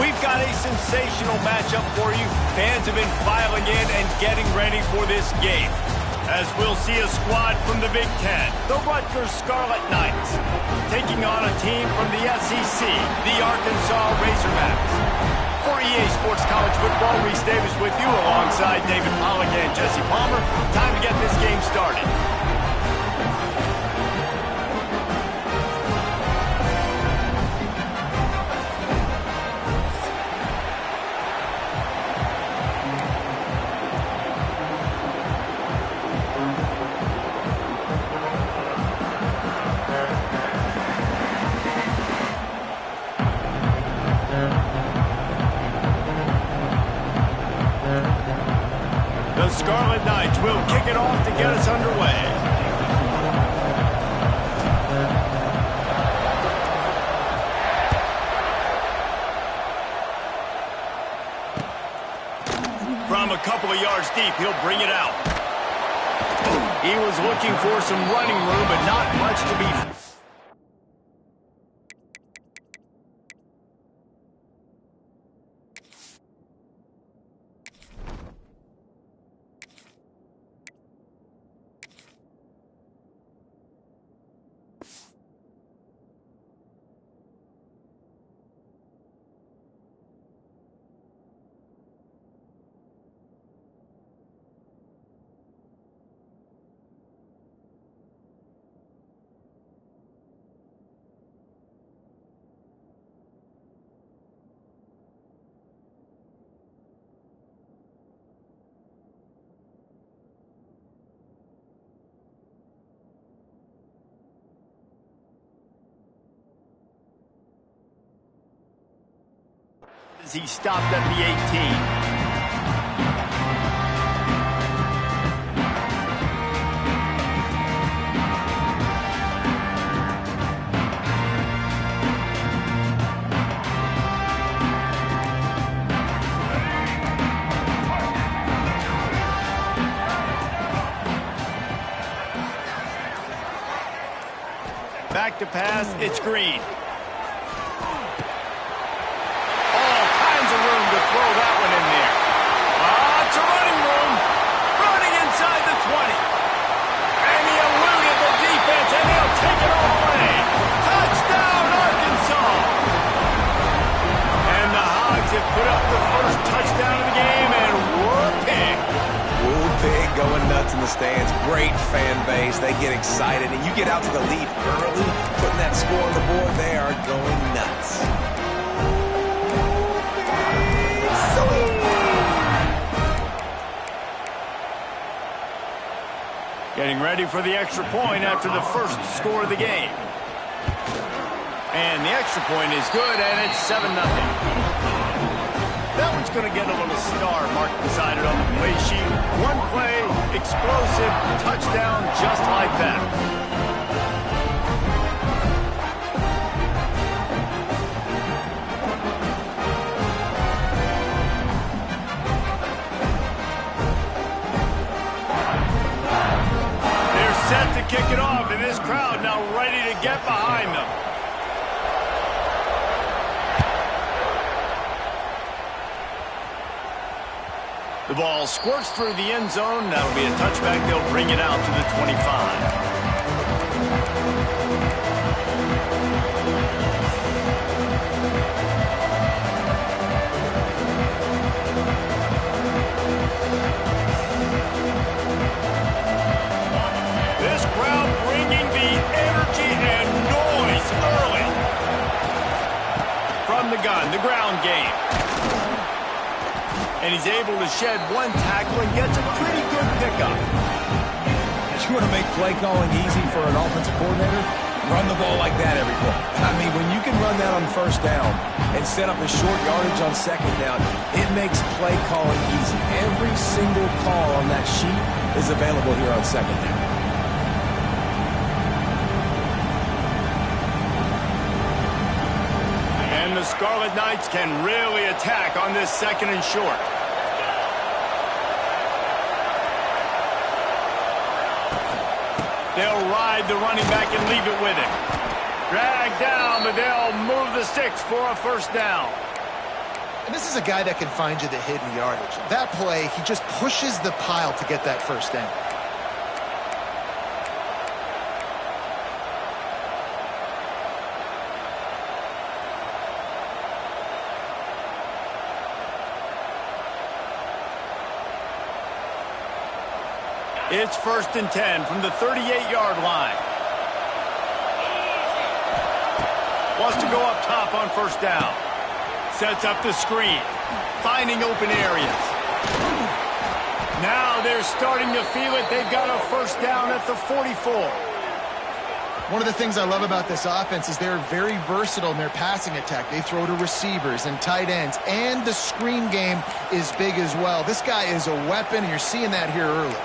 We've got a sensational matchup for you. Fans have been filing in and getting ready for this game. As we'll see a squad from the Big Ten, the Rutgers Scarlet Knights, taking on a team from the SEC, the Arkansas Razorbacks. For EA Sports College Football, Reese Davis with you alongside David Pollack and Jesse Palmer. Time to get this game started. The Scarlet Knights will kick it off to get us underway. From a couple of yards deep, he'll bring it out. He was looking for some running room, but not much to be... As he stopped at the 18. Back to pass, it's Green. Throw that one in there. It's a running room. Running inside the 20. And he eluded the defense, and he'll take it all away. Touchdown, Arkansas. And the Hogs have put up the first touchdown of the game, and whoop-pig. Whoop-pig going nuts in the stands. Great fan base. They get excited, and you get out to the lead early, putting that score on the board. They are going nuts. Getting ready for the extra point after the first score of the game. And the extra point is good, and it's 7-0. That one's going to get a little star marked beside it on the play sheet. One play, explosive, touchdown, just like that. Set to kick it off, and this crowd now ready to get behind them. The ball squirts through the end zone. That'll be a touchback. They'll bring it out to the 25. The ground game. And he's able to shed one tackle and gets a pretty good pickup. You want to make play calling easy for an offensive coordinator? Run the ball like that every play. I mean, when you can run that on first down and set up a short yardage on second down, it makes play calling easy. Every single call on that sheet is available here on second down. The Scarlet Knights can really attack on this second and short. They'll ride the running back and leave it with him. Dragged down, but they'll move the sticks for a first down. And this is a guy that can find you the hidden yardage. That play, he just pushes the pile to get that first down. It's 1st and 10 from the 38-yard line. Wants to go up top on 1st down. Sets up the screen, finding open areas. Now they're starting to feel it. They've got a 1st down at the 44. One of the things I love about this offense is they're very versatile in their passing attack. They throw to receivers and tight ends, and the screen game is big as well. This guy is a weapon, and you're seeing that here early.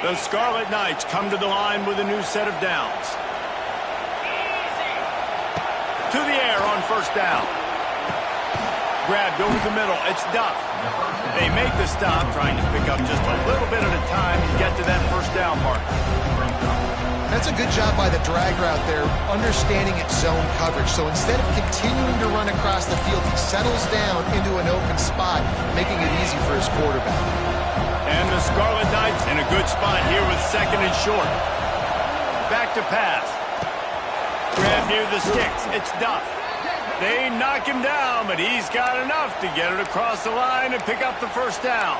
The Scarlet Knights come to the line with a new set of downs. To the air on 1st down. Grabbed over the middle. It's Duff. They make the stop, trying to pick up just a little bit at a time to get to that 1st down mark. That's a good job by the drag route there, understanding its zone coverage. So instead of continuing to run across the field, he settles down into an open spot, making it easy for his quarterback. And the Scarlet Knights in a good spot here with 2nd and short. Back to pass. Grab near the sticks. It's Duff. They knock him down, but he's got enough to get it across the line and pick up the 1st down.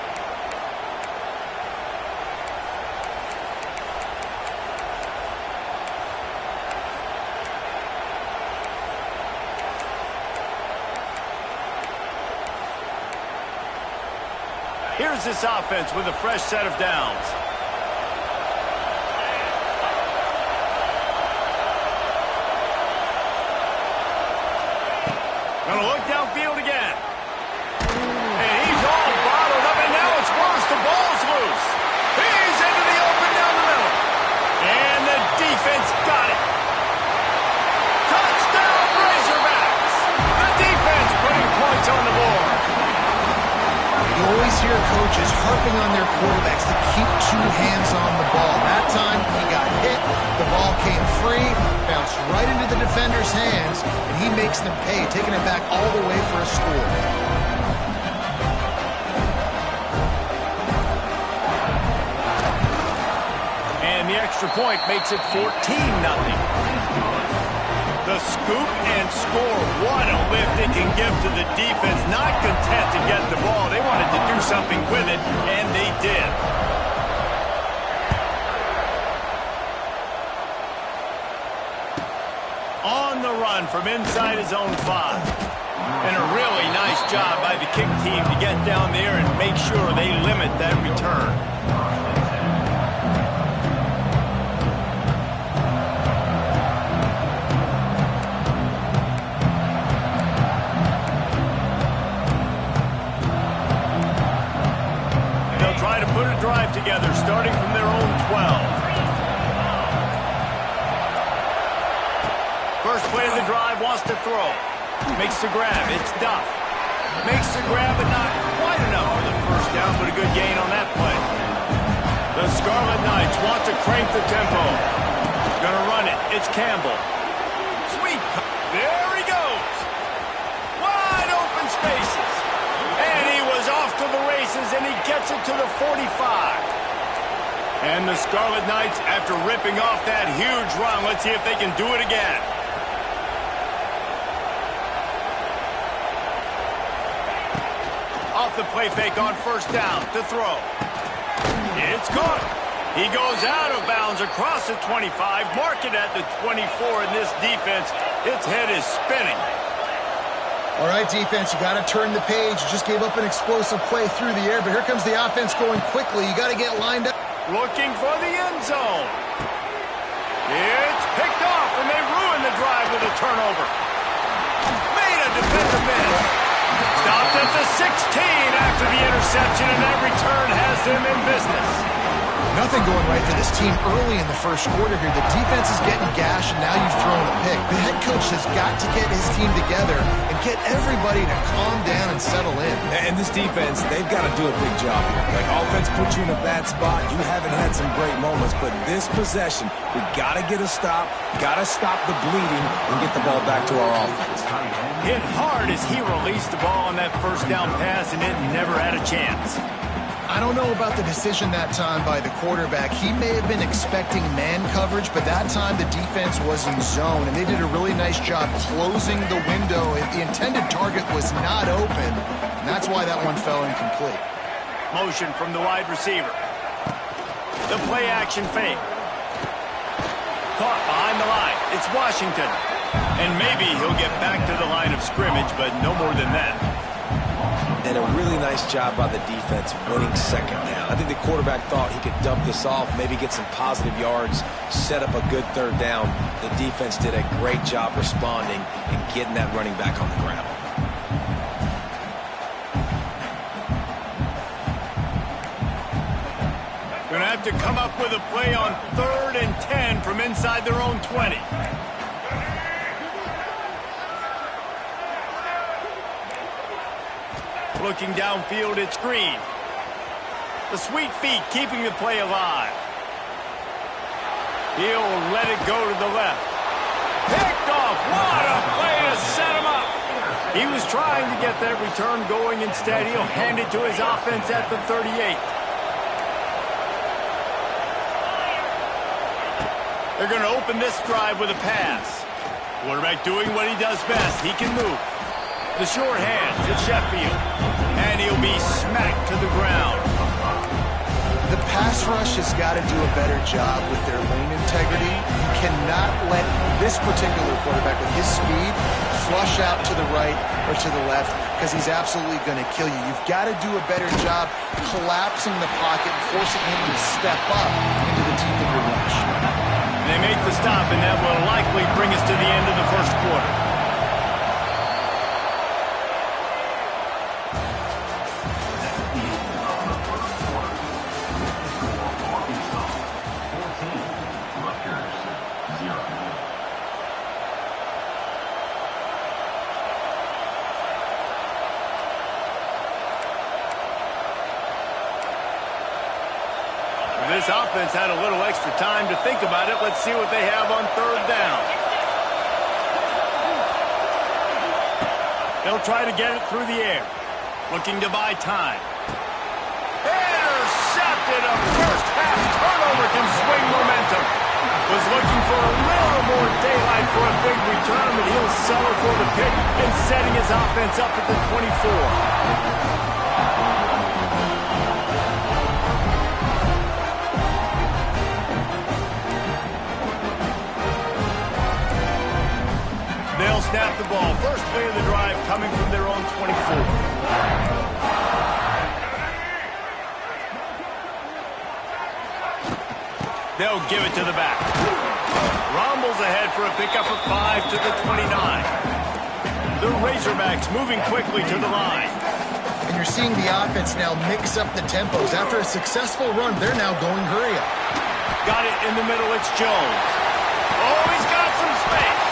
Here's this offense with a fresh set of downs. Gonna look downfield again. And he's all bottled up, and now it's worse. The ball's loose. He's into the open down the middle. And the defense got it. Touchdown, Razorbacks. The defense putting points on the board. You always hear coaches harping on their quarterbacks to keep 2 hands on the ball. That time, he got hit, the ball came free, bounced right into the defender's hands, and he makes them pay, taking it back all the way for a score. And the extra point makes it 14-0. The scoop and score. What a lift it can give to the defense. Not content to get the ball. They wanted to do something with it, and they did. On the run from inside his own 5. And a really nice job by the kick team to get down there and make sure they limit that return. Drive together, starting from their own 12. First play of the drive, wants to throw. Makes the grab, it's Duff. Makes the grab, but not quite enough for the 1st down, but a good gain on that play. The Scarlet Knights want to crank the tempo. Gonna run it, it's Campbell. Sweet, there he goes. Wide open spaces. And he was off to the races, and he gets it to the 45. And the Scarlet Knights, after ripping off that huge run, let's see if they can do it again. Off the play fake on 1st down to throw. It's caught. He goes out of bounds across the 25, mark it at the 24, and this defense, its head is spinning. All right, defense, you got to turn the page. You just gave up an explosive play through the air, but here comes the offense going quickly. You got to get lined up. Looking for the end zone. It's picked off, and they ruin the drive with a turnover. Made a defensive miss. Stopped at the 16 after the interception, and that return has them in business. Nothing going right for this team early in the first quarter here. The defense is getting gashed, and now you've thrown a pick. The head coach has got to get his team together and get everybody to calm down and settle in. And this defense, they've got to do a big job here. Like, offense puts you in a bad spot. You haven't had some great moments, but this possession, we got to get a stop, got to stop the bleeding, and get the ball back to our offense. Hit hard as he released the ball on that first down pass, and it never had a chance. I don't know about the decision that time by the quarterback. He may have been expecting man coverage, but that time the defense was in zone, and they did a really nice job closing the window. The intended target was not open, and that's why that one fell incomplete. Motion from the wide receiver. The play action fake. Caught behind the line. It's Washington. And maybe he'll get back to the line of scrimmage, but no more than that. And a really nice job by the defense winning second down. I think the quarterback thought he could dump this off, maybe get some positive yards, set up a good third down. The defense did a great job responding and getting that running back on the ground. Going to have to come up with a play on 3rd and 10 from inside their own 20. Looking downfield, it's Green. The sweet feet keeping the play alive. He'll let it go to the left. Picked off. What a play to set him up. He was trying to get that return going. Instead, he'll hand it to his offense at the 38. They're going to open this drive with a pass. Quarterback doing what he does best. He can move. The short hand to Sheffield. And he'll be smacked to the ground. The pass rush has got to do a better job with their lane integrity. You cannot let this particular quarterback with his speed flush out to the right or to the left, because he's absolutely going to kill you. You've got to do a better job collapsing the pocket and forcing him to step up into the teeth of your rush. They make the stop, and that will likely bring us to the end of the first quarter. This offense had a little extra time to think about it. Let's see what they have on 3rd down. They'll try to get it through the air. Looking to buy time. Intercepted. A first half turnover can swing momentum. Was looking for a little more daylight for a big return, but he'll settle for the pick and setting his offense up at the 24. They'll snap the ball. First play of the drive coming from their own 24. They'll give it to the back. Rumbles ahead for a pickup of 5 to the 29. The Razorbacks moving quickly to the line. And you're seeing the offense now mix up the tempos. After a successful run, they're now going hurry up. Got it in the middle. It's Jones. Oh, he's got some space.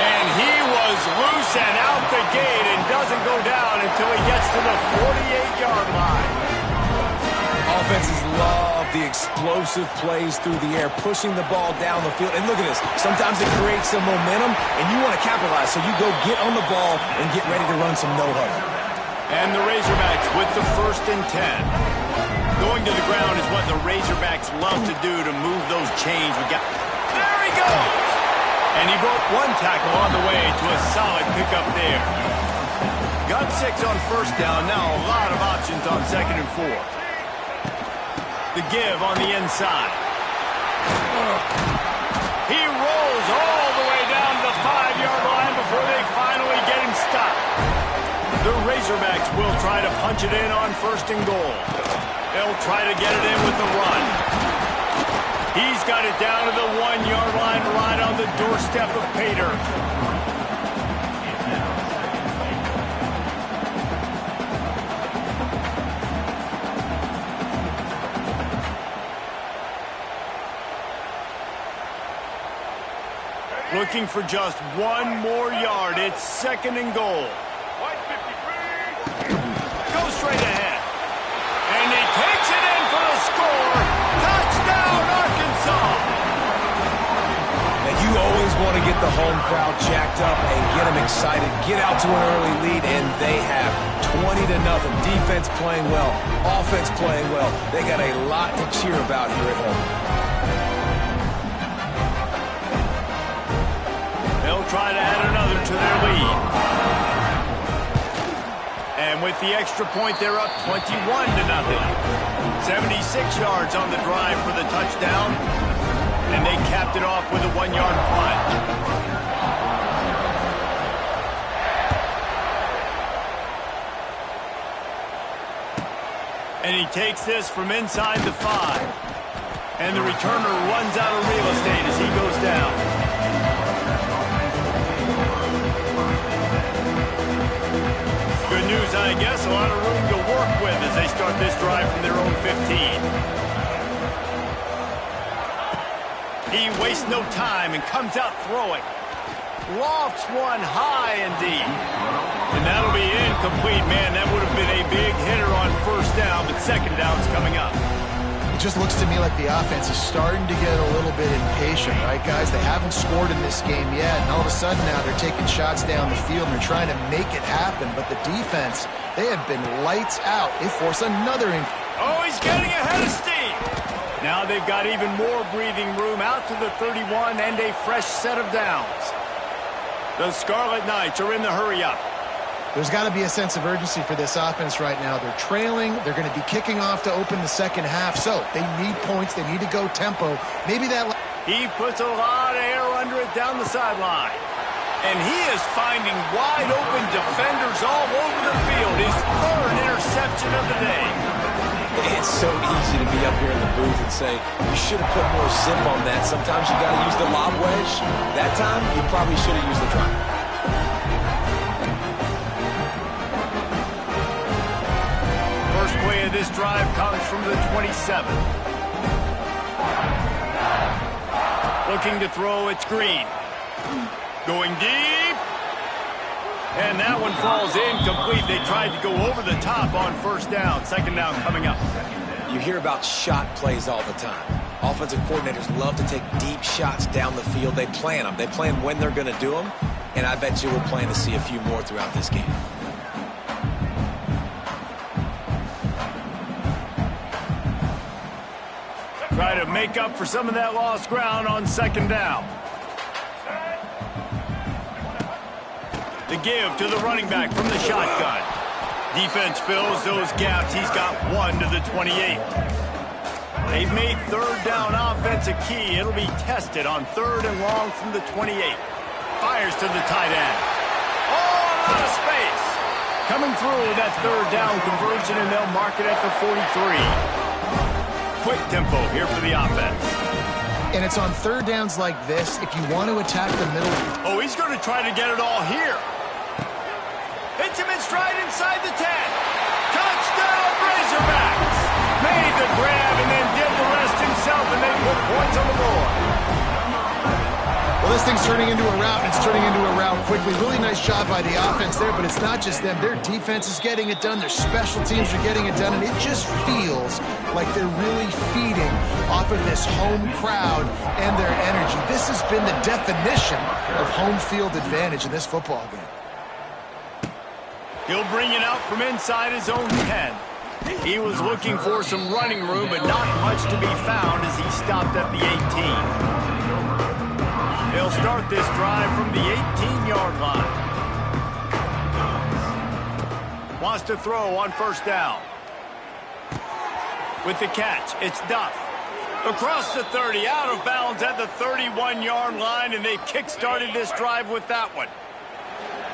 And he was loose and out the gate and doesn't go down until he gets to the 48-yard line. Offenses love the explosive plays through the air, pushing the ball down the field. And look at this. Sometimes it creates some momentum, and you want to capitalize. So you go get on the ball and get ready to run some no-huddle. And the Razorbacks with the 1st and 10. Going to the ground is what the Razorbacks love to do to move those chains. There he goes! And he broke one tackle on the way to a solid pickup there. Got 6 on 1st down. Now a lot of options on 2nd and 4. The give on the inside. He rolls all the way down to the 5-yard line before they finally get him stopped. The Razorbacks will try to punch it in on 1st and goal. They'll try to get it in with the run. He's got it down to the 1-yard line right on the doorstep of Pater. Looking for just one more yard. It's 2nd and goal. Go straight ahead. And he takes it in for the score. Touchdown, Arkansas. And you always want to get the home crowd jacked up and get them excited. Get out to an early lead, and they have 20-0. Defense playing well. Offense playing well. They got a lot to cheer about here at home. They'll try to add another to their lead. And with the extra point, they're up 21-0. 76 yards on the drive for the touchdown. And they capped it off with a 1-yard punt. And he takes this from inside the 5. And the returner runs out of real estate as he goes down. Good news, I guess. A lot of room to work with as they start this drive from their own 15. He wastes no time and comes out throwing. Lofts one high and deep. And that'll be incomplete, man. That would have been a big hitter on 1st down, but 2nd down's coming up. It just looks to me like the offense is starting to get a little bit impatient, right, guys? They haven't scored in this game yet, and all of a sudden now they're taking shots down the field and they're trying to make it happen. But the defense, they have been lights out. They force another Oh, he's getting ahead of steam. Now they've got even more breathing room out to the 31 and a fresh set of downs. The Scarlet Knights are in the hurry-up. There's got to be a sense of urgency for this offense right now. They're trailing. They're going to be kicking off to open the 2nd half. So they need points. They need to go tempo. Maybe that... He puts a lot of air under it down the sideline. And he is finding wide-open defenders all over the field. His 3rd interception of the day. It's so easy to be up here in the booth and say, you should have put more zip on that. Sometimes you got to use the lob wedge. That time, you probably should have used the drive. First play of this drive comes from the 27. Looking to throw, it's Green. Going deep. And that one falls incomplete. They tried to go over the top on 1st down. 2nd down coming up. You hear about shot plays all the time. Offensive coordinators love to take deep shots down the field. They plan them. They plan when they're going to do them. And I bet you we'll plan to see a few more throughout this game. Try to make up for some of that lost ground on 2nd down. The give to the running back from the shotgun. Defense fills those gaps. He's got 1 to the 28. They've made 3rd down offense a key. It'll be tested on 3rd and long from the 28. Fires to the tight end. Oh, a lot of space. Coming through with that 3rd down conversion, and they'll mark it at the 43. Quick tempo here for the offense. And it's on 3rd downs like this. If you want to attack the middle... Oh, he's going to try to get it all here. Hits him in stride inside the 10. Touchdown, Razorbacks. Made the grab and then did the rest himself, and they put points on the board. Well, this thing's turning into a rout, and it's turning into a rout quickly. Really nice job by the offense there, but it's not just them. Their defense is getting it done. Their special teams are getting it done, and it just feels like they're really feeding off of this home crowd and their energy. This has been the definition of home field advantage in this football game. He'll bring it out from inside his own 10. He was looking for some running room, but not much to be found as he stopped at the 18. They'll start this drive from the 18-yard line. Wants to throw on 1st down. With the catch, it's Duff. Across the 30, out of bounds at the 31-yard line, and they kick-started this drive with that one.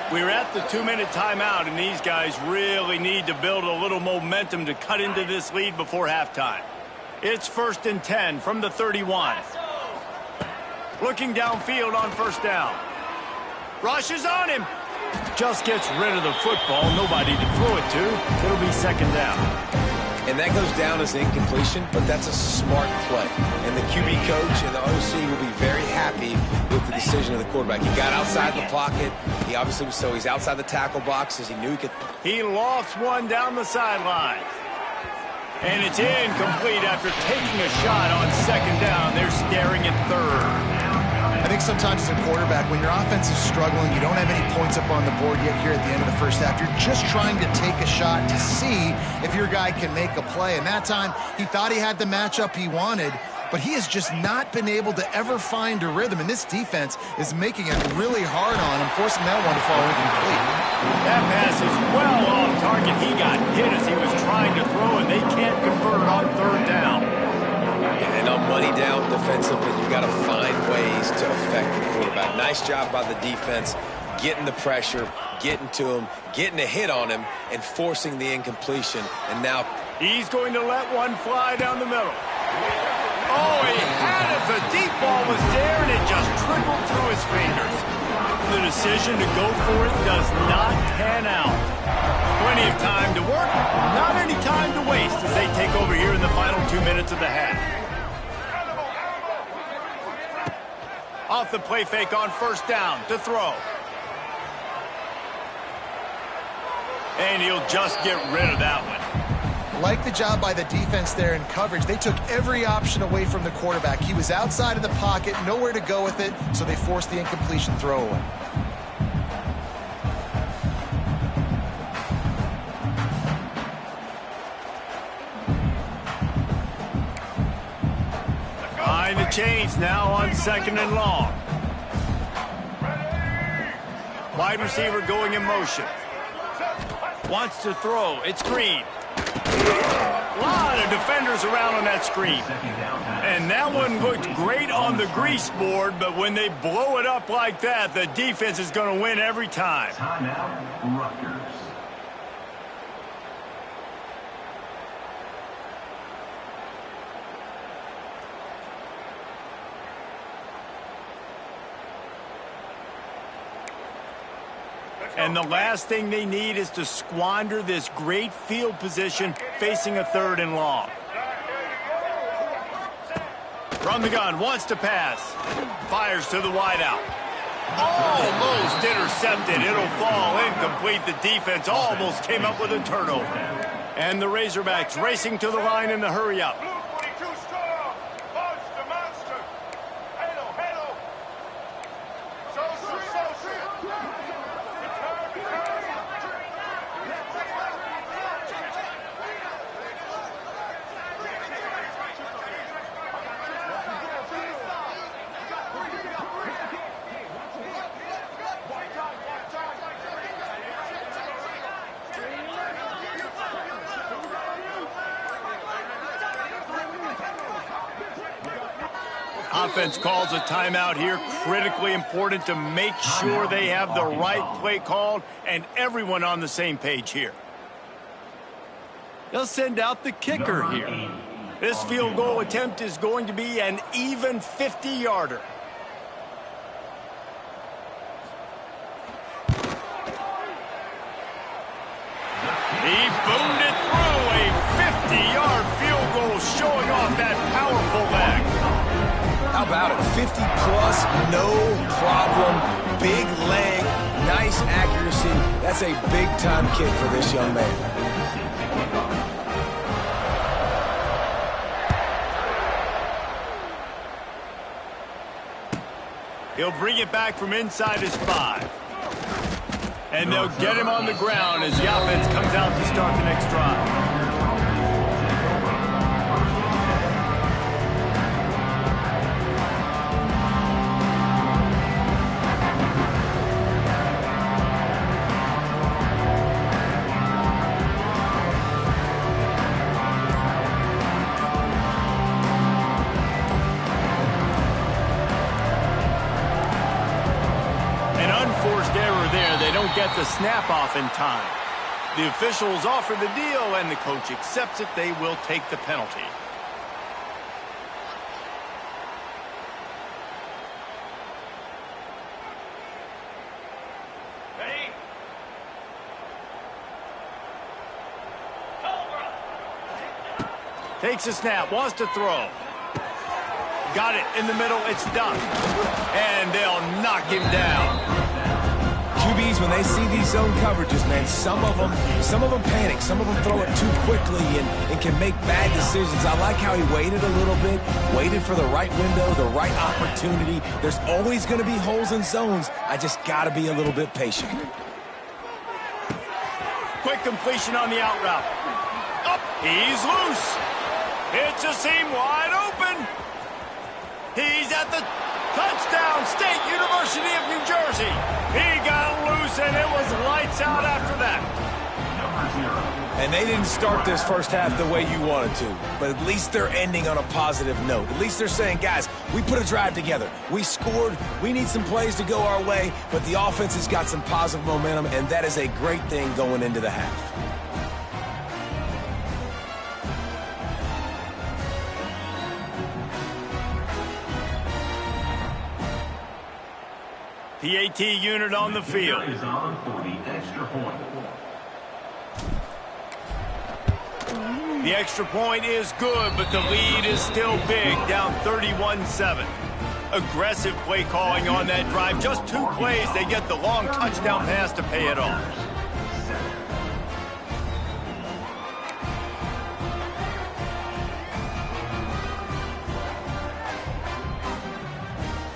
We're at the 2-minute timeout, and these guys really need to build a little momentum to cut into this lead before halftime. It's 1st and 10 from the 31. Looking downfield on 1st down. Rushes on him. Just gets rid of the football. Nobody to throw it to. It'll be 2nd down. And that goes down as an incompletion, but that's a smart play. And the QB coach and the OC will be very happy with the decision of the quarterback. He got outside the pocket. He obviously was he's outside the tackle box as he knew he could. He lofts one down the sideline. And it's incomplete after taking a shot on second down. They're staring at third. I think sometimes as a quarterback, when your offense is struggling, you don't have any points up on the board yet here at the end of the first half. You're just trying to take a shot to see if your guy can make a play. And that time, he thought he had the matchup he wanted, but he has just not been able to ever find a rhythm. And this defense is making it really hard on him, forcing that one to fall incomplete. That pass is well off target. He got hit as he was trying to throw, and they can't convert on third down. And on money down defensively, you got to find ways to affect the quarterback. Nice job by the defense, getting the pressure, getting to him, getting a hit on him, and forcing the incompletion. And now he's going to let one fly down the middle. Oh, he had it. The deep ball was there, and it just trickled through his fingers. The decision to go for it does not pan out. Plenty of time to work, not any time to waste as they take over here in the final 2 minutes of the half. Off the play fake on first down to throw. And he'll just get rid of that one. Like the job by the defense there in coverage. They took every option away from the quarterback. He was outside of the pocket, nowhere to go with it, so they forced the incompletion throw away. Behind the chains now on second and long. Wide receiver going in motion. Wants to throw. It's Green. A lot of defenders around on that screen. And that one looked great on the grease board, but when they blow it up like that, the defense is going to win every time. Timeout, Rutgers. And the last thing they need is to squander this great field position facing a third and long. From the gun, wants to pass. Fires to the wideout. Almost intercepted. It'll fall incomplete. The defense almost came up with a turnover. And the Razorbacks racing to the line in the hurry up. Offense calls a timeout here. Critically important to make sure they have the right play called and everyone on the same page here. They'll send out the kicker here. This field goal attempt is going to be an even 50-yarder. He boomed it through. A 50-yard field goal showing off that powerful leg. How about it? 50-plus, no problem. Big leg, nice accuracy. That's a big-time kick for this young man. He'll bring it back from inside his 5. And they'll get him on the ground as the offense comes out to start the next drive. Get the snap off in time. The officials offer the deal and the coach accepts it. They will take the penalty. Takes a snap, wants to throw. Got it in the middle, it's done. And they'll knock him down. QBs, when they see these zone coverages, man, some of them panic. Some of them throw it too quickly and can make bad decisions. I like how he waited a little bit, waited for the right window, the right opportunity. There's always going to be holes in zones. I just got to be a little bit patient. Quick completion on the out route. Up, he's loose. It's a seam wide open. He's at the touchdown, State University of New Jersey. He got loose, and it was lights out after that. And they didn't start this first half the way you wanted to, but at least they're ending on a positive note. At least they're saying, guys, we put a drive together. We scored. We need some plays to go our way, but the offense has got some positive momentum, and that is a great thing going into the half. PAT unit on the field. Is on for the extra point. The extra point is good, but the lead is still big, down 31-7. Aggressive play calling on that drive. Just 2 plays, they get the long touchdown pass to pay it off.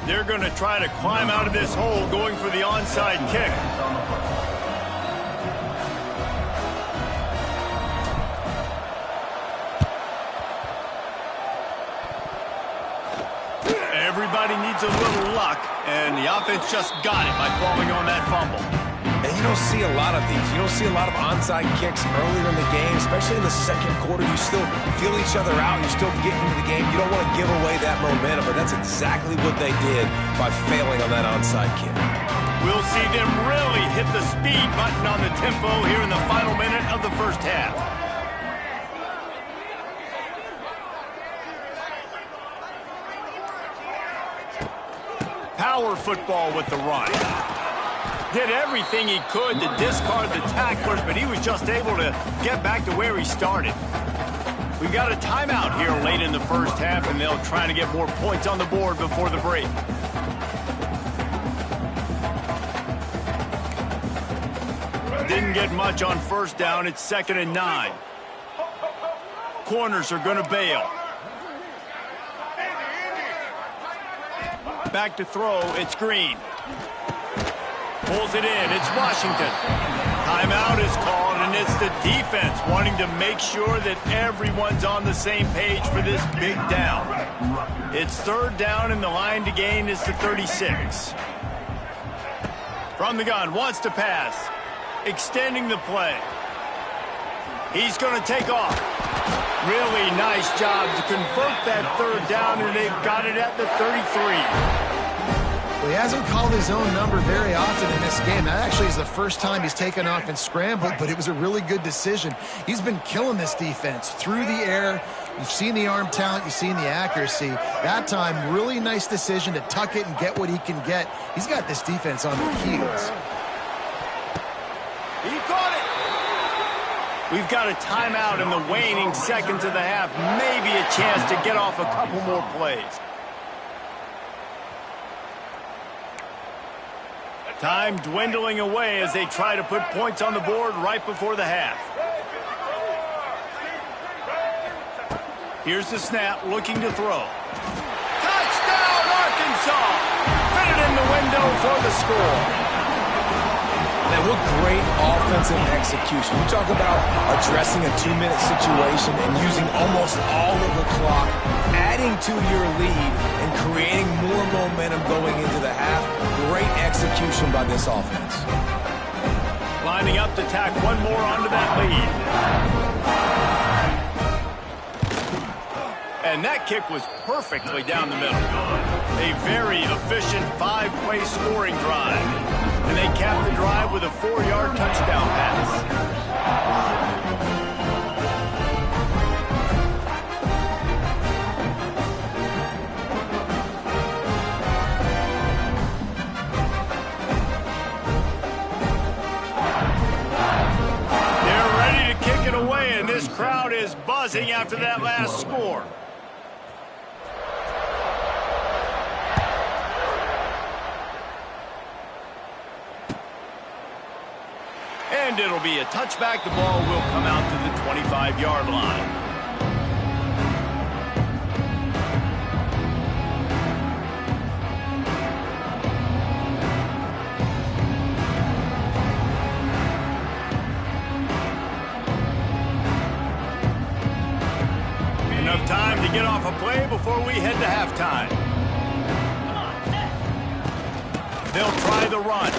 They're going to try to climb out of this hole, going for the onside kick. Everybody needs a little luck, and the offense just got it by falling on that fumble. And you don't see a lot of these. You don't see a lot of onside kicks earlier in the game, especially in the second quarter. You still feel each other out. You're still getting into the game. You don't want to give away that momentum, but that's exactly what they did by failing on that onside kick. We'll see them really hit the speed button on the tempo here in the final minute of the first half. Power football with the run. Did everything he could to discard the tacklers, but he was just able to get back to where he started. We've got a timeout here late in the first half, and they'll try to get more points on the board before the break. Didn't get much on first down. It's 2nd and 9. Corners are going to bail. Back to throw. It's Green. Pulls it in. It's Washington. Timeout is called, and it's the defense wanting to make sure that everyone's on the same page for this big down. It's 3rd down, and the line to gain is to 36. From the gun, wants to pass. Extending the play. He's going to take off. Really nice job to convert that 3rd down, and they've got it at the 33. Well, he hasn't called his own number very often in this game. That actually is the first time he's taken off and scrambled, but it was a really good decision. He's been killing this defense through the air. You've seen the arm talent. You've seen the accuracy. That time, really nice decision to tuck it and get what he can get. He's got this defense on their heels. He caught it. We've got a timeout in the waning seconds of the half. Maybe a chance to get off a couple more plays. Time dwindling away as they try to put points on the board right before the half. Here's the snap, looking to throw. Touchdown, Arkansas! Fit it in the window for the score. Man, what great offensive execution. You talk about addressing a 2-minute situation and using almost all of the clock, adding to your lead and creating more momentum going into the half. Great execution by this offense. Lining up to tack one more onto that lead. And that kick was perfectly down the middle. A very efficient 5-play scoring drive. And they capped the drive with a 4-yard touchdown pass. They're ready to kick it away, and this crowd crowd is buzzing after that last score. And it'll be a touchback. The ball will come out to the 25-yard line. Enough time to get off a play before we head to halftime. They'll try the run.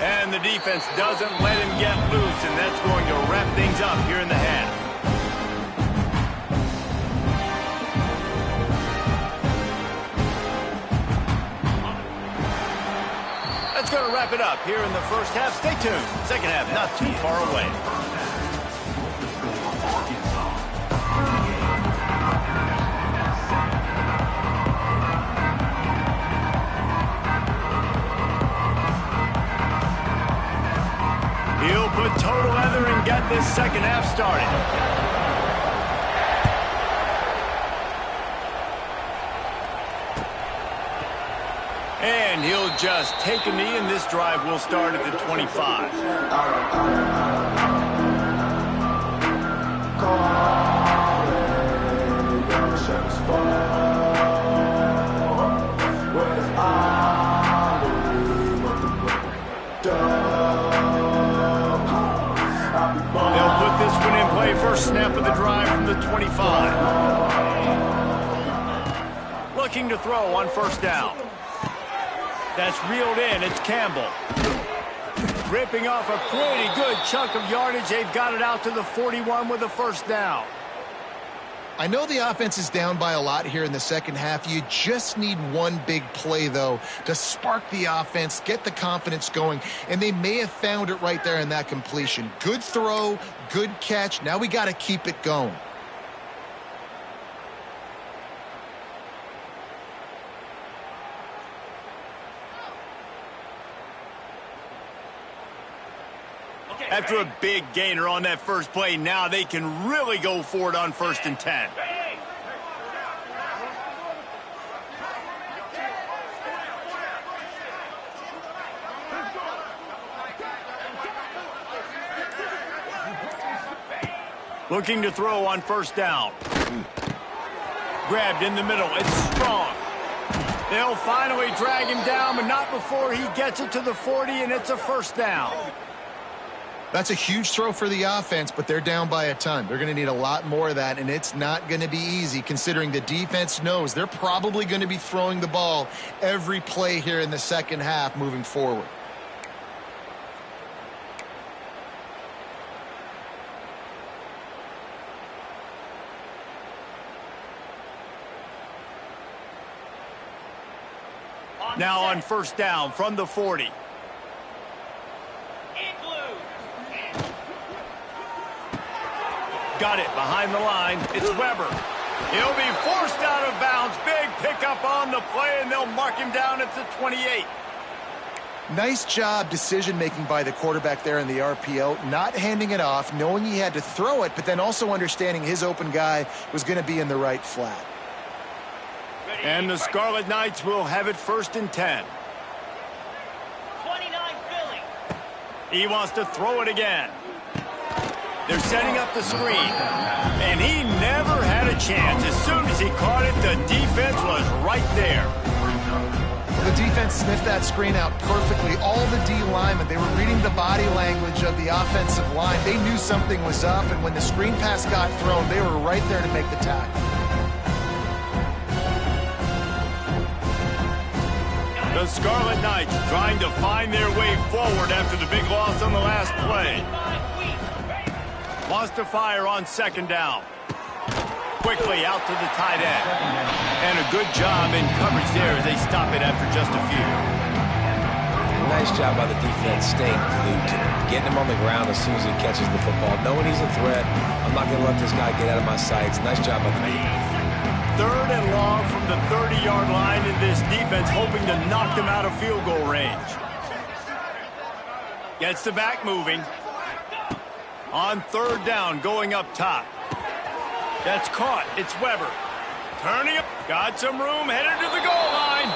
And the defense doesn't let him get loose, and that's going to wrap things up here in the half. That's going to wrap it up here in the first half. Stay tuned. Second half not too far away. He'll put total leather and get this second half started. And he'll just take a knee, and this drive will start at the 25. They'll put this one in play. First snap of the drive from the 25. Looking to throw on first down. That's reeled in. It's Campbell. Ripping off a pretty good chunk of yardage. They've got it out to the 41 with a first down. I know the offense is down by a lot here in the second half. You just need one big play, though, to spark the offense, get the confidence going, and they may have found it right there in that completion. Good throw, good catch. Now we got to keep it going. After a big gainer on that first play, now they can really go for it on 1st and 10. Looking to throw on first down. Grabbed in the middle. It's strong. They'll finally drag him down, but not before he gets it to the 40, and it's a first down. That's a huge throw for the offense, but they're down by a ton. They're going to need a lot more of that, and it's not going to be easy considering the defense knows they're probably going to be throwing the ball every play here in the second half moving forward. Now on first down from the 40. Got it behind the line. It's Weber. He'll be forced out of bounds. Big pickup on the play, and they'll mark him down at the 28. Nice job decision-making by the quarterback there in the RPO, not handing it off, knowing he had to throw it, but then also understanding his open guy was going to be in the right flat. And the Scarlet Knights will have it 1st and 10. 29 Philly. He wants to throw it again. They're setting up the screen, and he never had a chance. As soon as he caught it, the defense was right there. The defense sniffed that screen out perfectly. All the D linemen, they were reading the body language of the offensive line. They knew something was up, and when the screen pass got thrown, they were right there to make the tackle. The Scarlet Knights trying to find their way forward after the big loss on the last play. Wants to fire on 2nd down. Quickly out to the tight end. And a good job in coverage there as they stop it after just a few. Nice job by the defense staying glued to him. Getting him on the ground as soon as he catches the football. Knowing he's a threat, I'm not going to let this guy get out of my sights. Nice job by the defense. 3rd and long from the 30-yard line, in this defense hoping to knock them out of field goal range. Gets the back moving. On 3rd down, going up top. That's caught. It's Weber. Turning up. Got some room, headed to the goal line.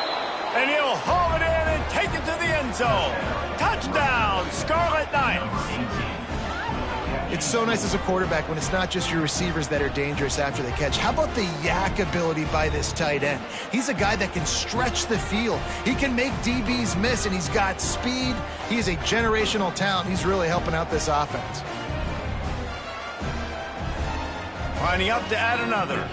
And he'll haul it in and take it to the end zone. Touchdown, Scarlet Knights. It's so nice as a quarterback when it's not just your receivers that are dangerous after the catch. How about the yak ability by this tight end? He's a guy that can stretch the field. He can make DBs miss, and he's got speed. He is a generational talent. He's really helping out this offense. Lining up to add another.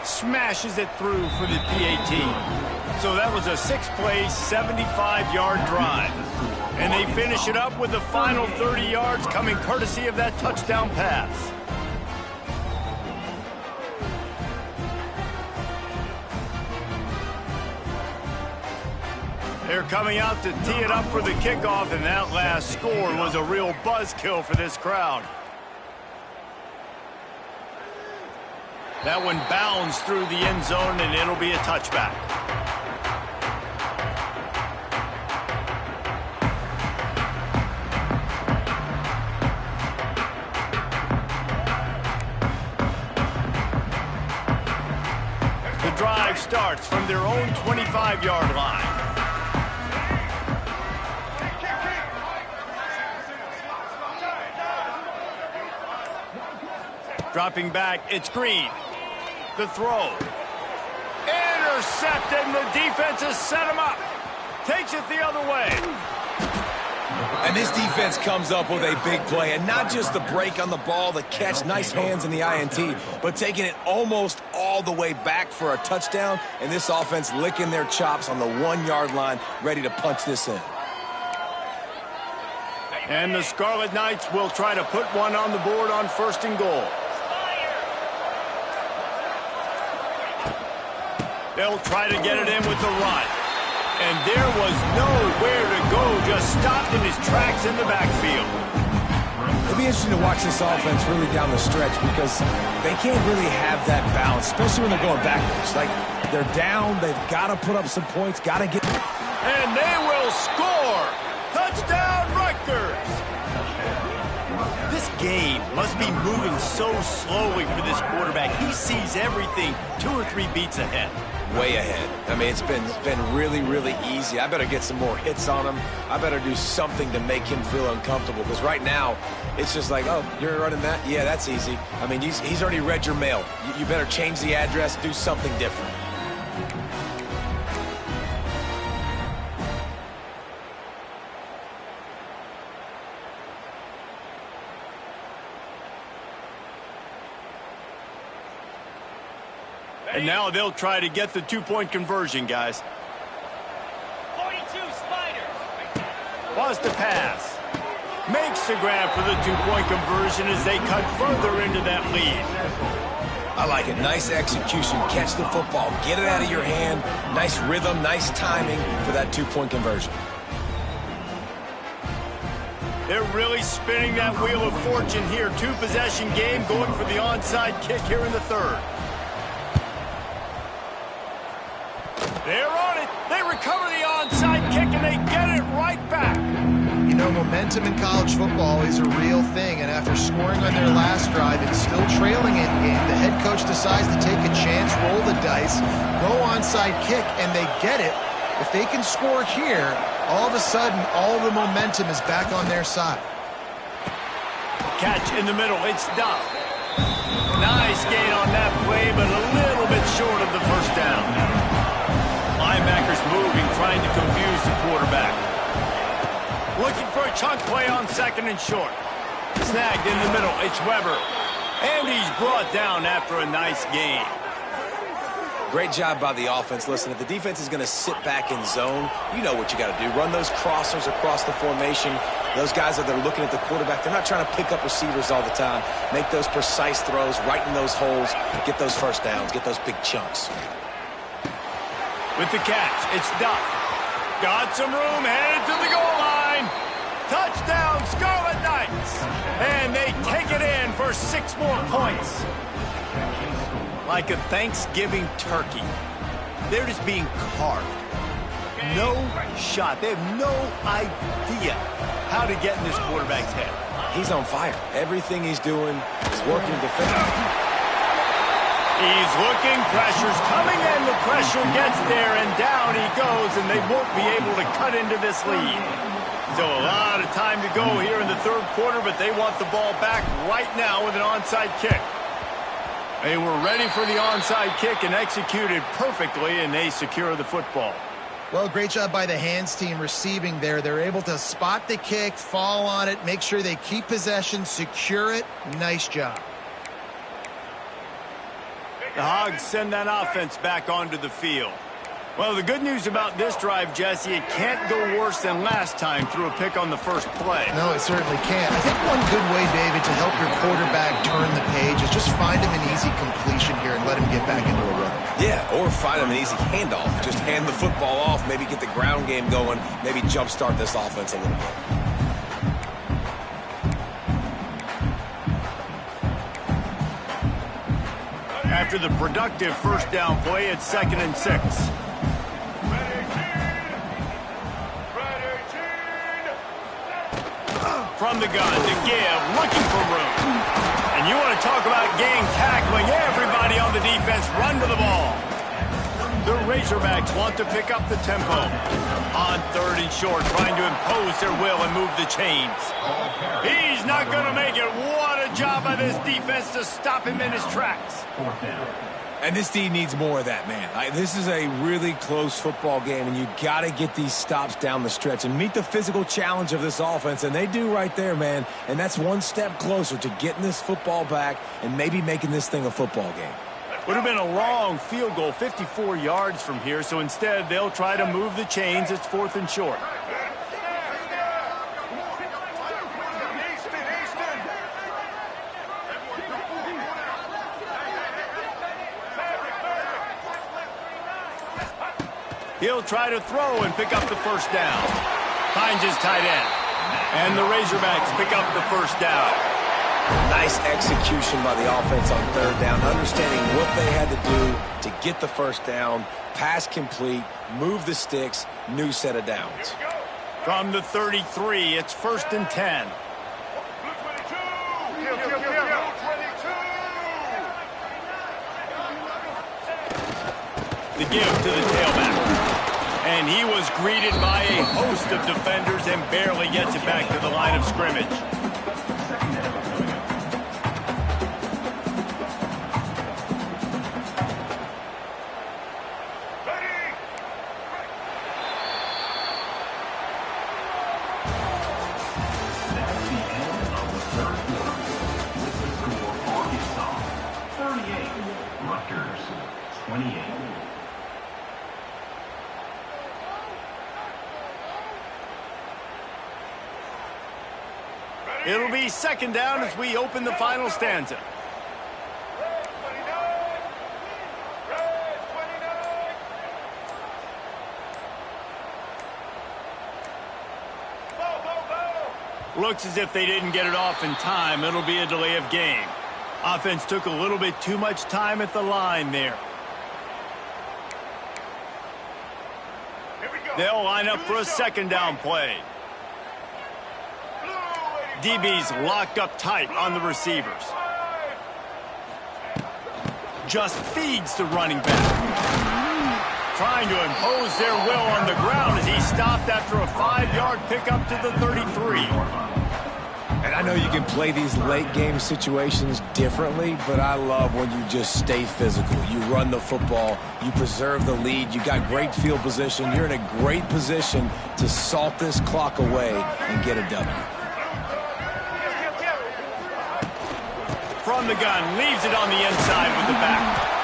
Smashes it through for the PAT. So that was a 6-play, 75-yard drive. And they finish it up with the final 30 yards coming courtesy of that touchdown pass. They're coming out to tee it up for the kickoff, and that last score was a real buzzkill for this crowd. That one bounds through the end zone, and it'll be a touchback. The drive starts from their own 25-yard line. Dropping back, it's Green. The throw. Intercepted, and the defense has set him up. Takes it the other way. And this defense comes up with a big play, and not just the break on the ball, the catch, nice hands in the INT, but taking it almost all the way back for a touchdown, and this offense licking their chops on the 1-yard line, ready to punch this in. And the Scarlet Knights will try to put one on the board on 1st and goal. They'll try to get it in with the run. And there was nowhere to go, just stopped in his tracks in the backfield. It'll be interesting to watch this offense really down the stretch because they can't really have that balance, especially when they're going backwards. Like, they're down, they've got to put up some points, got to get... And they will score! Touchdown, Rutgers! This game must be moving so slowly for this quarterback. He sees everything 2 or 3 beats ahead. Way ahead. I mean, it's been really, really easy. I better get some more hits on him. I better do something to make him feel uncomfortable because right now, it's just like, oh, you're running that? Yeah, that's easy. I mean, he's already read your mail. You better change the address, do something different. And now they'll try to get the 2-point conversion, guys. 42 Spiders. Wants to pass. Makes the grab for the 2-point conversion as they cut further into that lead. I like it. Nice execution. Catch the football. Get it out of your hand. Nice rhythm, nice timing for that 2-point conversion. They're really spinning that wheel of fortune here. 2-possession game going for the onside kick here in the 3rd. They're on it. They recover the onside kick, and they get it right back. You know, momentum in college football is a real thing, and after scoring on their last drive and still trailing in game, the head coach decides to take a chance, roll the dice, go onside kick, and they get it. If they can score here, all of a sudden, all the momentum is back on their side. Catch in the middle. It's Duff. Nice gain on that play, but a little bit short of the 1st down. Linebackers moving, trying to confuse the quarterback. Looking for a chunk play on 2nd and short. Snagged in the middle. It's Weber. And he's brought down after a nice gain. Great job by the offense. Listen, if the defense is going to sit back in zone, you know what you got to do. Run those crossers across the formation. Those guys that are looking at the quarterback, they're not trying to pick up receivers all the time. Make those precise throws, right in those holes, get those 1st downs, get those big chunks. With the catch, it's Duff. Got some room, headed to the goal line. Touchdown, Scarlet Knights. And they take it in for 6 more points. Like a Thanksgiving turkey, they're just being carved. No shot. They have no idea how to get in this quarterback's head. he's on fire. Everything he's doing is working defensively. He's looking, pressure's coming in, the pressure gets there, and down he goes, and they won't be able to cut into this lead. Still a lot of time to go here in the third quarter, but they want the ball back right now with an onside kick. They were ready for the onside kick and executed perfectly, and they secure the football. Well, great job by the hands team receiving there. They're able to spot the kick, fall on it, make sure they keep possession, secure it. Nice job. The Hogs send that offense back onto the field. Well, the good news about this drive, Jesse, it can't go worse than last time through a pick on the first play. No, it certainly can't. I think one good way, David, to help your quarterback turn the page is just find him an easy completion here and let him get back into a rhythm. Yeah, or find him an easy handoff. Just hand the football off, maybe get the ground game going, maybe jumpstart this offense a little bit. After the productive first down play, it's 2nd and 6. From the gun to give, looking for room. And you want to talk about gang tackling. Everybody on the defense run to the ball. The Razorbacks want to pick up the tempo. On 3rd and short, trying to impose their will and move the chains. He's not going to make it. What a job by this defense to stop him in his tracks. And this D needs more of that, man. This is a really close football game, and you got to get these stops down the stretch and meet the physical challenge of this offense, and they do right there, man. And that's one step closer to getting this football back and maybe making this thing a football game. Would have been a long field goal, 54 yards from here, so instead they'll try to move the chains. It's 4th and short. He'll try to throw and pick up the first down. Finds his tight end. And the Razorbacks pick up the first down. Nice execution by the offense on 3rd down, understanding what they had to do to get the first down, pass complete, move the sticks, new set of downs. From the 33, it's 1st and 10. The give to the tailback. And he was greeted by a host of defenders and barely gets it back to the line of scrimmage. That's the end of the third quarter. With the score, Arkansas 38, Rutgers 28. It'll be 2nd down as we open the final stanza. Looks as if they didn't get it off in time. It'll be a delay of game. Offense took a little bit too much time at the line there. They'll line up for a 2nd down play. DB's locked up tight on the receivers. Just feeds the running back. Trying to impose their will on the ground as he stopped after a 5-yard pickup to the 33. And I know you can play these late game situations differently, but I love when you just stay physical. You run the football, you preserve the lead, you got great field position, you're in a great position to salt this clock away and get a W. From the gun, leaves it on the inside with the back.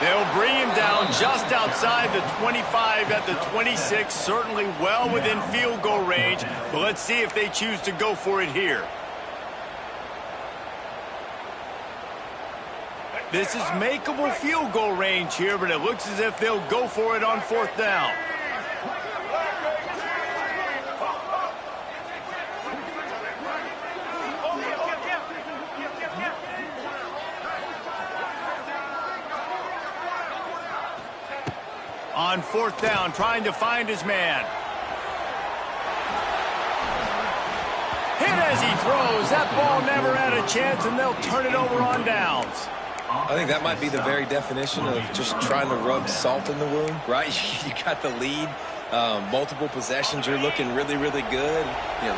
They'll bring him down just outside the 25 at the 26, certainly well within field goal range, but let's see if they choose to go for it here. This is makeable field goal range here, but it looks as if they'll go for it on 4th down. On 4th down, trying to find his man. Hit as he throws. That ball never had a chance, and they'll turn it over on downs. I think that might be the very definition of just trying to rub salt in the wound, right? You got the lead, multiple possessions, you're looking really, really good,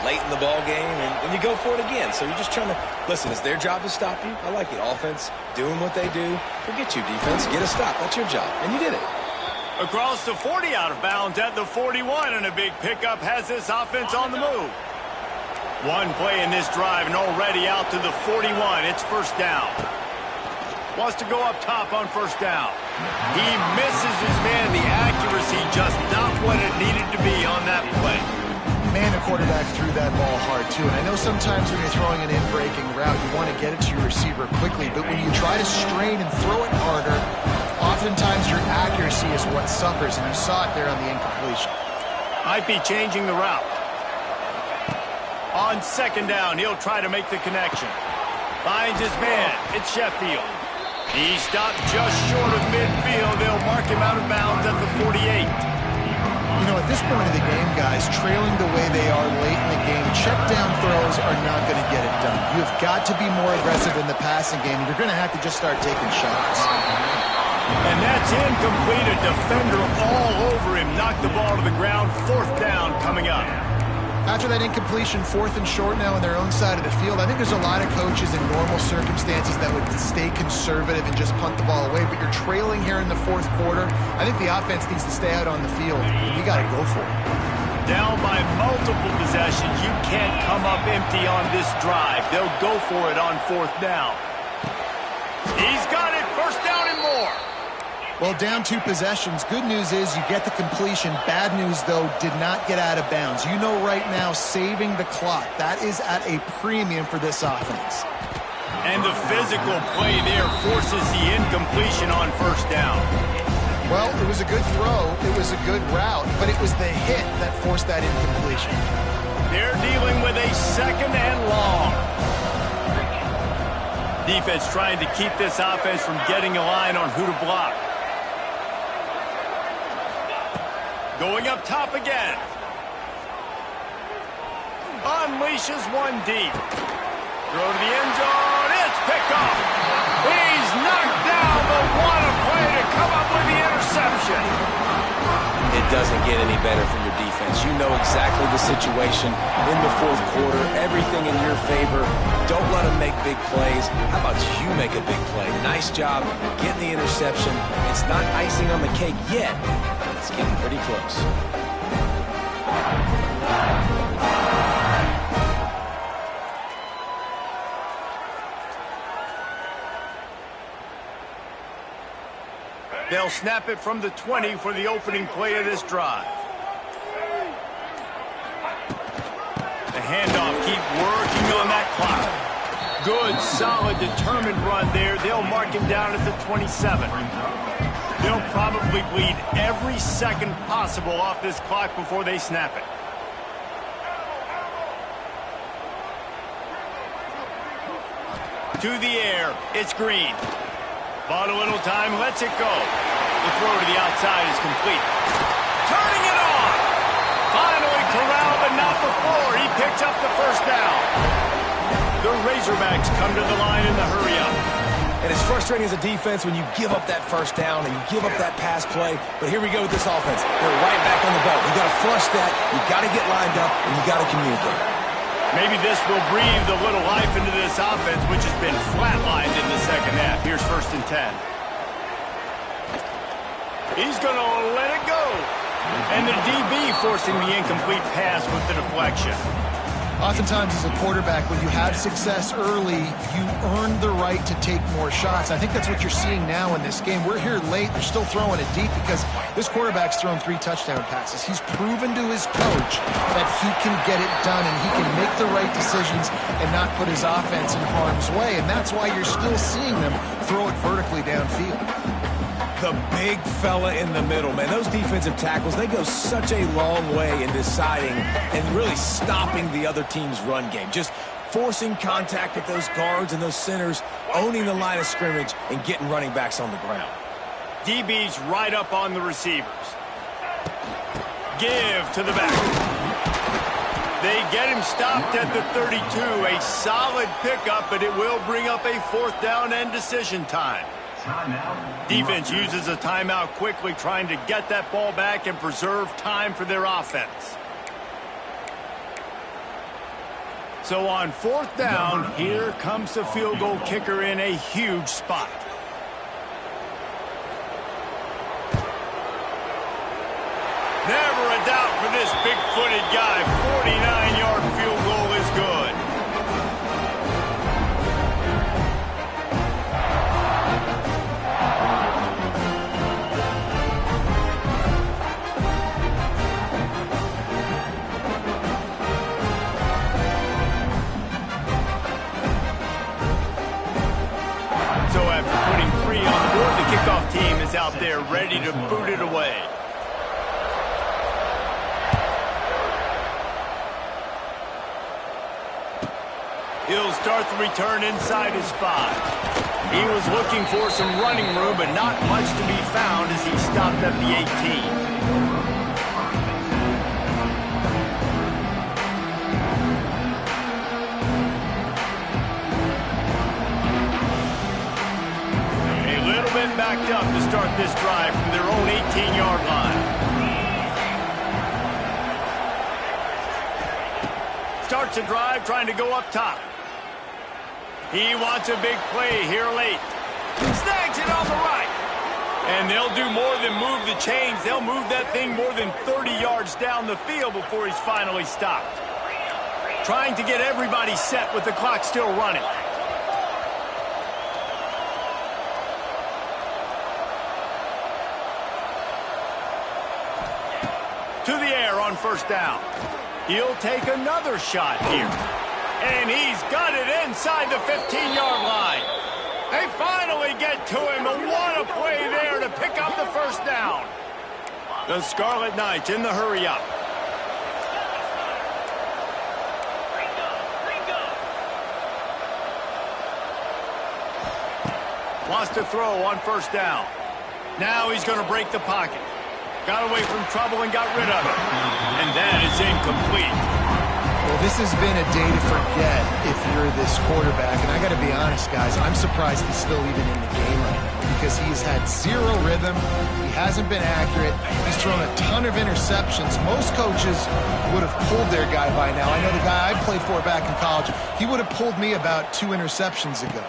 late in the ball game, and you go for it again. So you're just trying to, listen, it's their job to stop you. I like it. Offense, doing what they do. Forget you, defense. Get a stop. That's your job, and you did it. Across the 40, out of bounds at the 41, and a big pickup has this offense on the move. One play in this drive, and already out to the 41. It's first down. Wants to go up top on first down. He misses his man. The accuracy just not what it needed to be on that play. Man, the quarterback threw that ball hard, too. And I know sometimes when you're throwing an in-breaking route, you want to get it to your receiver quickly. But when you try to strain and throw it harder, oftentimes your accuracy is what suffers. And you saw it there on the incompletion. Might be changing the route. On second down, he'll try to make the connection. Finds his man. It's Sheffield. He stopped just short of midfield. They'll mark him out of bounds at the 48. At this point of the game, guys, trailing the way they are late in the game, check down throws are not going to get it done. You've got to be more aggressive in the passing game, and you're going to have to just start taking shots. And that's incomplete. A defender all over him. Knocked the ball to the ground. Fourth down coming up. After that incompletion, fourth and short now on their own side of the field, I think there's a lot of coaches in normal circumstances that would stay conservative and just punt the ball away. But you're trailing here in the fourth quarter. I think the offense needs to stay out on the field. You got to go for it. Down by multiple possessions. You can't come up empty on this drive. They'll go for it on fourth down. He's got it. First down and more. Well, down 2 possessions. Good news is you get the completion. Bad news, though, did not get out of bounds. You know right now, saving the clock. That is at a premium for this offense. And the physical play there forces the incompletion on first down. Well, it was a good throw. It was a good route, but it was the hit that forced that incompletion. They're dealing with a second and long. Defense trying to keep this offense from getting a line on who to block. Going up top again. Unleashes one deep. Throw to the end zone. It's picked off. He's knocked down, but what a play to come up with the interception. It doesn't get any better for your defense. You know exactly the situation in the fourth quarter. Everything in your favor. Don't let them make big plays. How about you make a big play? Nice job getting the interception. It's not icing on the cake yet. It's getting pretty close. They'll snap it from the 20 for the opening play of this drive. The handoff, keep working on that clock. Good, solid, determined run there. They'll mark him down at the 27. They'll probably bleed every second possible off this clock before they snap it. To the air, it's Green. Bought a little time, lets it go. The throw to the outside is complete. Turning it on! Finally corralled, but not before. He picks up the first down. The Razorbacks come to the line in the hurry-up. And it's frustrating as a defense when you give up that first down and you give up that pass play. But here we go with this offense. They're right back on the boat. You got to flush that. You got to get lined up, and you got to communicate. Maybe this will breathe a little life into this offense, which has been flatlined in the second half. Here's first and 10. He's going to let it go. And the DB forcing the incomplete pass with the deflection. Oftentimes as a quarterback, when you have success early, you earn the right to take more shots. I think that's what you're seeing now in this game. We're here late. They're still throwing it deep because this quarterback's thrown 3 touchdown passes. He's proven to his coach that he can get it done and he can make the right decisions and not put his offense in harm's way. And that's why you're still seeing them throw it vertically downfield. The big fella in the middle, man. Those defensive tackles, they go such a long way in deciding and really stopping the other team's run game. Just forcing contact with those guards and those centers, owning the line of scrimmage, and getting running backs on the ground. DB's right up on the receivers. Give to the back. They get him stopped at the 32. A solid pickup, but it will bring up a 4th down and decision time. Defense uses a timeout quickly, trying to get that ball back and preserve time for their offense. So on 4th down, here comes the field goal kicker in a huge spot. Never a doubt for this big-footed guy. 49-yard field goal is good. So after putting 3 on the board, the kickoff team is out there ready to boot it away. He'll start the return inside his 5. He was looking for some running room, but not much to be found as he stopped at the 18. A little bit backed up to start this drive from their own 18-yard line. Starts a drive trying to go up top. He wants a big play here late. Snags it on the right. And they'll do more than move the chains. They'll move that thing more than 30 yards down the field before he's finally stopped. Trying to get everybody set with the clock still running. To the air on 1st down. He'll take another shot here. And he's got it inside the 15-yard line. They finally get to him, and what a play there to pick up the 1st down. The Scarlet Knights in the hurry-up. Wants to throw on 1st down. Now he's going to break the pocket. Got away from trouble and got rid of it. And that is incomplete. Well, this has been a day to forget if you're this quarterback. And I got to be honest, guys, I'm surprised he's still even in the game right now because he's had 0 rhythm. He hasn't been accurate. He's thrown a ton of interceptions. Most coaches would have pulled their guy by now. I know the guy I played for back in college, he would have pulled me about 2 interceptions ago.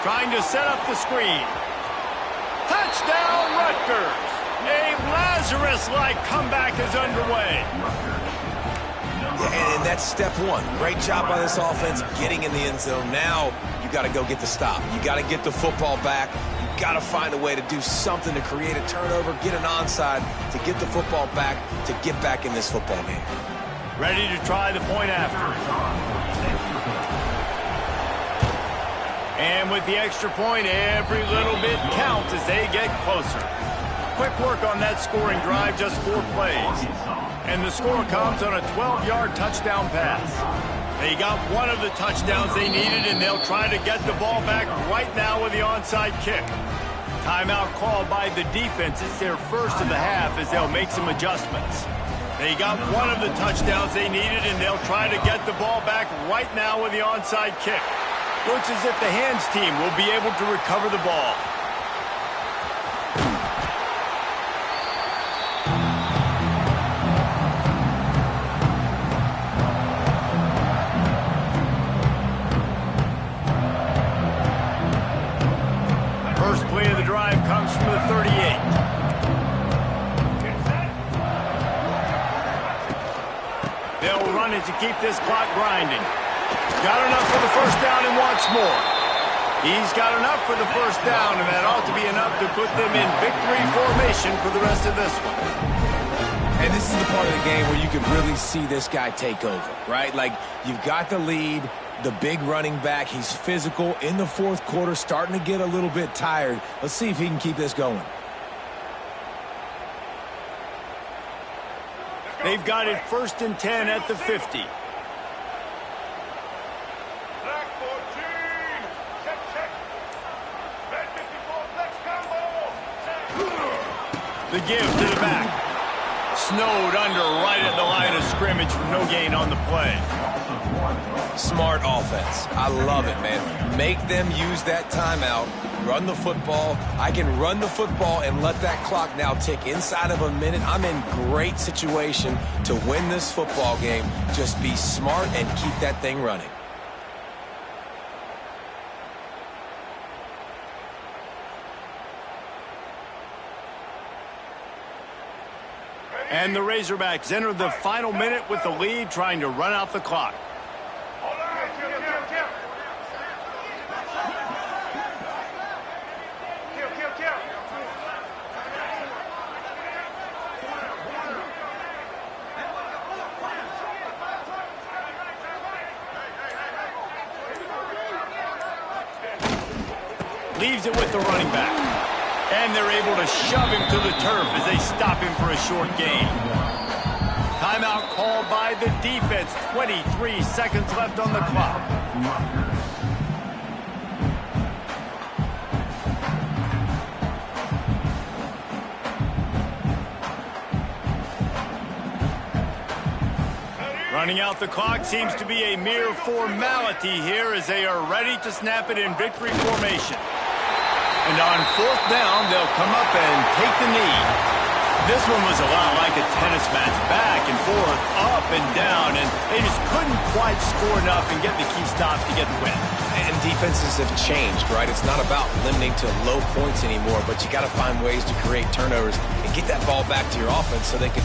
Trying to set up the screen. Touchdown, Rutgers! A Lazarus-like comeback is underway. And that's step 1. Great job by this offense getting in the end zone. Now you got to go get the stop. You got to get the football back. You got to find a way to do something to create a turnover, get an onside, to get the football back, to get back in this football game. Ready to try the point after. And with the extra point, every little bit counts as they get closer. Quick work on that scoring drive, just 4 plays. And the score comes on a 12-yard touchdown pass. They got one of the touchdowns they needed, and they'll try to get the ball back right now with the onside kick. Timeout called by the defense. It's their first of the half as they'll make some adjustments. They got one of the touchdowns they needed, and they'll try to get the ball back right now with the onside kick. Looks as if the hands team will be able to recover the ball. First play of the drive comes from the 38. They'll run it to keep this clock grinding. Got enough for the 1st down and wants more. He's got enough for the 1st down, and that ought to be enough to put them in victory formation for the rest of this one. And this is the part of the game where you can really see this guy take over, right? Like, you've got the lead, the big running back. He's physical in the 4th quarter, starting to get a little bit tired. Let's see if he can keep this going. They've got it 1st and 10 at the 50. The give to the back. Snowed under right at the line of scrimmage for no gain on the play. Smart offense. I love it, man. Make them use that timeout. Run the football. I can run the football and let that clock now tick inside of a minute. I'm in great situation to win this football game. Just be smart and keep that thing running. And the Razorbacks enter the final minute with the lead, trying to run out the clock. Leaves it with the running back. And they're able to shove him to the turf as they stop him for a short gain. Timeout called by the defense. 23 seconds left on the clock. Running out the clock seems to be a mere formality here as they are ready to snap it in victory formation. And on fourth down, they'll come up and take the knee. This one was a lot like a tennis match, back and forth, up and down, and they just couldn't quite score enough and get the key stop to get the win. And defenses have changed, right? It's not about limiting to low points anymore, but you got to find ways to create turnovers and get that ball back to your offense so they can